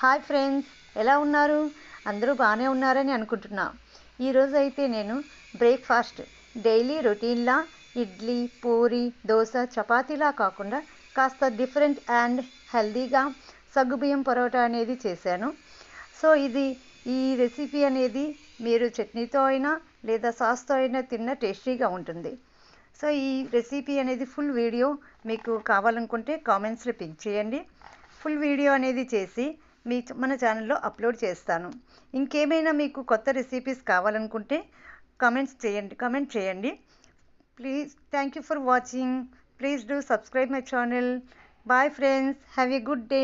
Hi friends, ఎలా ఉన్నారు? అందరూ బాగానే ఉన్నారని అనుకుంటున్నా. ఈరోజు అయితే నేను బ్రేక్ఫాస్ట్ డైలీ రొటీన్లా ఇడ్లీ, పూరి, దోశ, చపాతీలా కాకుండా కాస్త డిఫరెంట్ అండ్ హెల్దీగా సగ్గుబియ్యం పరోటా అనేది చేశాను. సో ఈ రెసిపీ అనేది మీరు చట్నీతో అయినా లేదా సాస్తో అయినా తిన్న టేస్టీగా ఉంటుంది. సో ఈ రెసిపీ అనేది ఫుల్ వీడియో మీకు కావాలనుకుంటే కామెంట్స్లో పిన్ చేయండి. ఫుల్ వీడియో అనేది చేసి మన ఛానల్లో అప్లోడ్ చేస్తాను. ఇంకేమైనా మీకు కొత్త రెసిపీస్ కావాలనుకుంటే కమెంట్ చేయండి. Please, thank you for watching. Please do subscribe my channel. Bye friends, have a good day.